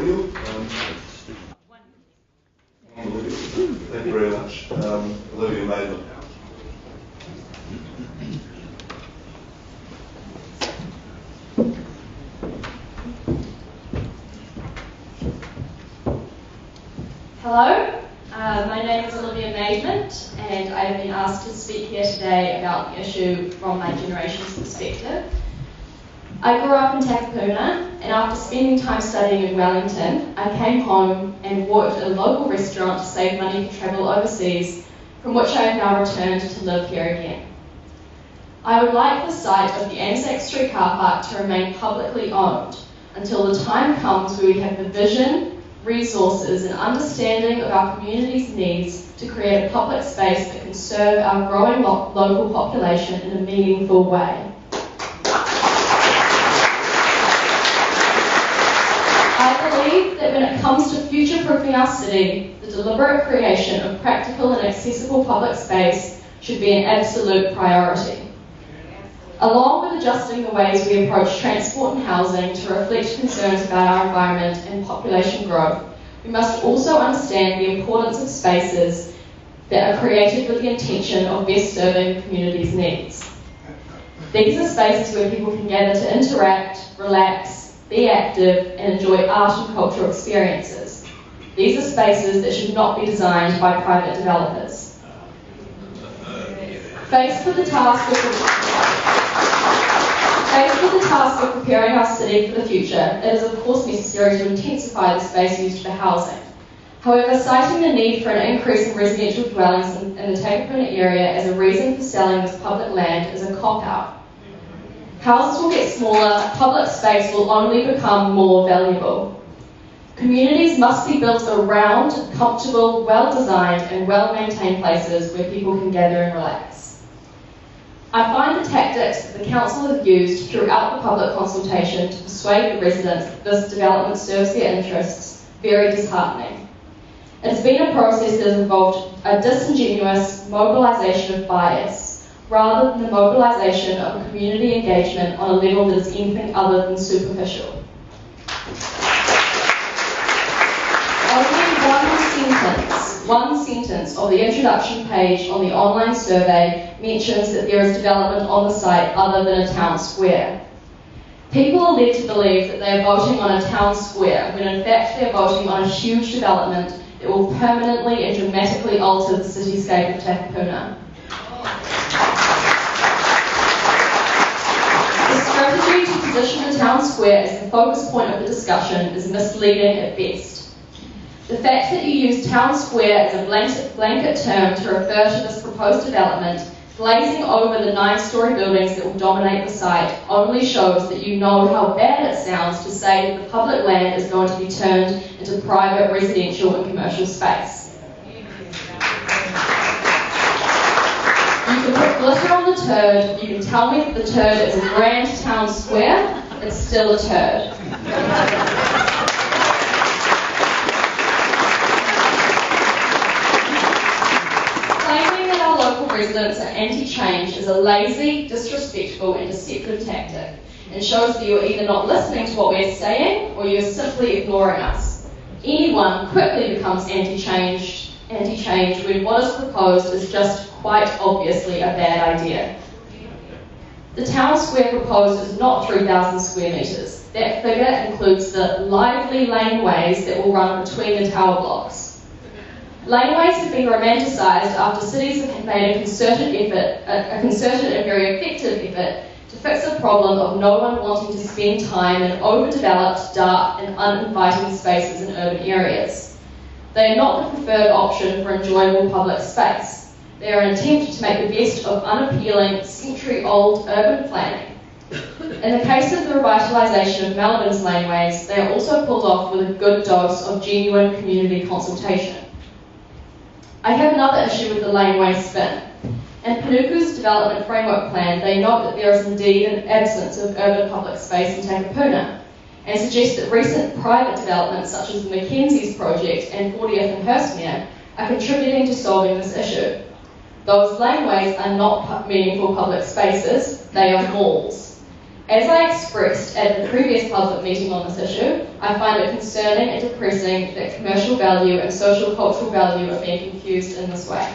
Olivia. Thank you very much. Olivia M. Hello, my name is Olivia M, and I have been asked to speak here today about the issue from my generation's perspective. I grew up in Takapuna, and after spending time studying in Wellington, I came home and worked at a local restaurant to save money for travel overseas, from which I have now returned to live here again. I would like the site of the Anzac St car park to remain publicly owned until the time comes where we have the vision, resources and understanding of our community's needs to create a public space that can serve our growing local population in a meaningful way. I believe that when it comes to future-proofing our city, the deliberate creation of practical and accessible public space should be an absolute priority. Along with adjusting the ways we approach transport and housing to reflect concerns about our environment and population growth, we must also understand the importance of spaces that are created with the intention of best serving the community's needs. These are spaces where people can gather to interact, relax, be active, and enjoy art and cultural experiences. These are spaces that should not be designed by private developers. Faced with the task of preparing our city for the future, it is of course necessary to intensify the space used for housing. However, citing the need for an increase in residential dwellings in the Takapuna area as a reason for selling this public land is a cop-out. Houses will get smaller, public space will only become more valuable. Communities must be built around comfortable, well-designed and well-maintained places where people can gather and relax. I find the tactics that the Council have used throughout the public consultation to persuade the residents that this development serves their interests very disheartening. It has been a process that has involved a disingenuous mobilisation of bias, rather than the mobilisation of a community engagement on a level that is anything other than superficial. Only one sentence of the introduction page on the online survey mentions that there is development on the site other than a town square. People are led to believe that they are voting on a town square, when in fact they are voting on a huge development that will permanently and dramatically alter the cityscape of Takapuna. The strategy to position the town square as the focus point of the discussion is misleading at best. The fact that you use town square as a blanket term to refer to this proposed development, glazing over the 9-storey buildings that will dominate the site, only shows that you know how bad it sounds to say that the public land is going to be turned into private residential and commercial space. You can put glitter on the turd, you can tell me that the turd is a grand town square, it's still a turd. Claiming that our local residents are anti-change is a lazy, disrespectful and deceptive tactic, and shows that you are either not listening to what we're saying or you're simply ignoring us. Anyone quickly becomes anti-change when what is proposed is just quite obviously a bad idea. The town square proposed is not 3,000 square metres. That figure includes the lively laneways that will run between the tower blocks. Laneways have been romanticised after cities have made a concerted and very effective effort to fix a problem of no one wanting to spend time in overdeveloped, dark and uninviting spaces in urban areas. They are not the preferred option for enjoyable public space. They are an attempt to make the best of unappealing, century-old urban planning. In the case of the revitalisation of Melbourne's laneways, they are also pulled off with a good dose of genuine community consultation. I have another issue with the laneway spin. In Panuku's development framework plan, they note that there is indeed an absence of urban public space in Takapuna, and suggest that recent private developments such as the Mackenzie's project and 40th and Hurstmere are contributing to solving this issue. Those laneways are not meaningful public spaces, they are malls. As I expressed at the previous public meeting on this issue, I find it concerning and depressing that commercial value and social cultural value are being confused in this way.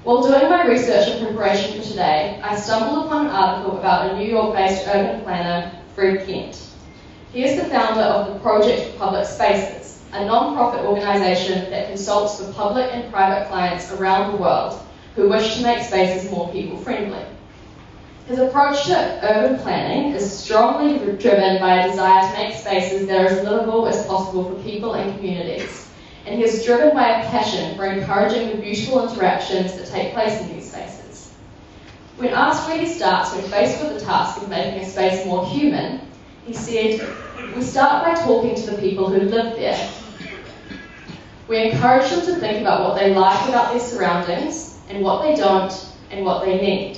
While doing my research in preparation for today, I stumbled upon an article about a New York-based urban planner, Fred Kent. He is the founder of the Project for Public Spaces, a non-profit organisation that consults with public and private clients around the world who wish to make spaces more people-friendly. His approach to urban planning is strongly driven by a desire to make spaces that are as livable as possible for people and communities, and he is driven by a passion for encouraging the beautiful interactions that take place in these spaces. When asked where he starts when faced with the task of making a space more human, he said, "We start by talking to the people who live there. We encourage them to think about what they like about their surroundings and what they don't and what they need.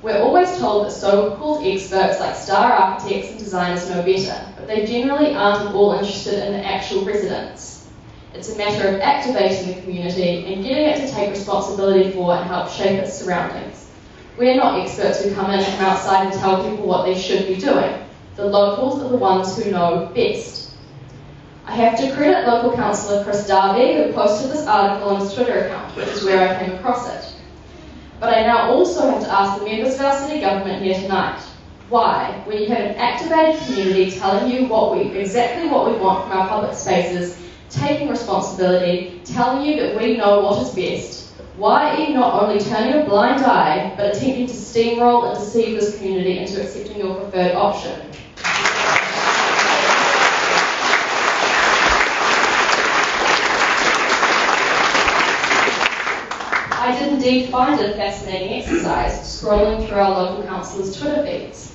We're always told that so-called experts like star architects and designers know better, but they generally aren't at all interested in the actual residents. It's a matter of activating the community and getting it to take responsibility for and help shape its surroundings. We're not experts who come in from outside and tell people what they should be doing. The locals are the ones who know best." I have to credit local councillor Chris Darby, who posted this article on his Twitter account, which is where I came across it. But I now also have to ask the members of our city government here tonight, why, when you have an activated community telling you exactly what we want from our public spaces, taking responsibility, telling you that we know what is best, why are you not only turning a blind eye, but attempting to steamroll and deceive this community into accepting your preferred option? I did indeed find it a fascinating exercise, scrolling through our local councillors' Twitter feeds.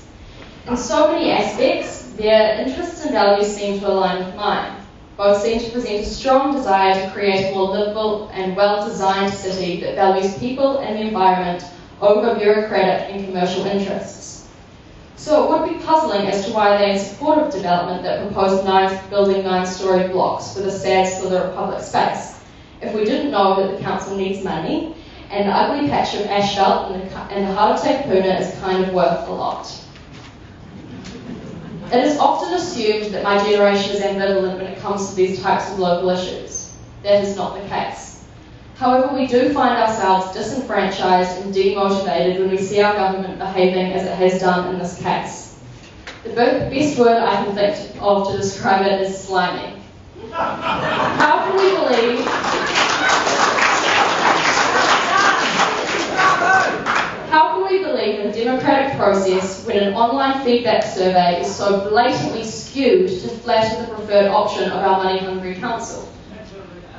In so many aspects, their interests and values seem to align with mine. Both seem to present a strong desire to create a more livable and well-designed city that values people and the environment over bureaucratic and commercial interests. So it would be puzzling as to why they are in support of development that proposed building 9-storey blocks with a sad slither of public space, if we didn't know that the council needs money and the ugly patch of asphalt in the Heart of Takapuna is kind of worth a lot. It is often assumed that my generation is ambivalent when it comes to these types of local issues. That is not the case. However, we do find ourselves disenfranchised and demotivated when we see our government behaving as it has done in this case. The best word I can think of to describe it is slimy. How can we believe in a democratic process when an online feedback survey is so blatantly skewed to flatter the preferred option of our money-hungry council?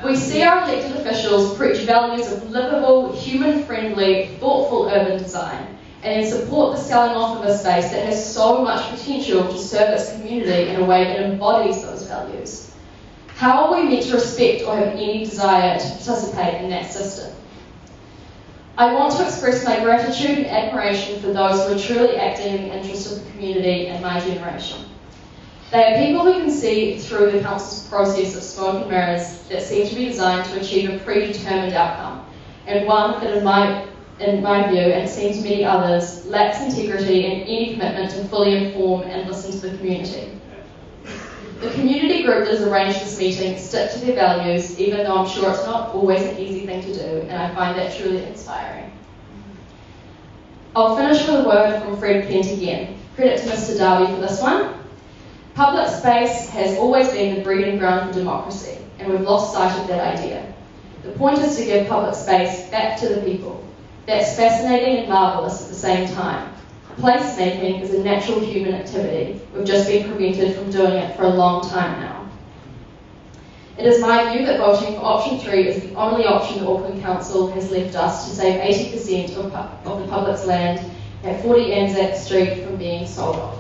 We see our elected officials preach values of livable, human-friendly, thoughtful urban design, and then support the selling off of a space that has so much potential to serve its community in a way that embodies those values. How are we meant to respect or have any desire to participate in that system? I want to express my gratitude and admiration for those who are truly acting in the interest of the community and my generation. They are people who can see through the council's process of smoke and mirrors that seem to be designed to achieve a predetermined outcome, and one that in my view, and it seems many others, lacks integrity and any commitment to fully inform and listen to the community. The community group that has arranged this meeting stick to their values, even though I'm sure it's not always an easy thing to do, and I find that truly inspiring. I'll finish with a word from Fred Kent again. Credit to Mr. Darby for this one. Public space has always been the breeding ground for democracy, and we've lost sight of that idea. The point is to give public space back to the people. That's fascinating and marvellous at the same time. Placemaking is a natural human activity. We've just been prevented from doing it for a long time now. It is my view that voting for option 3 is the only option the Auckland Council has left us to save 80% of the public's land at 40 Anzac Street from being sold off.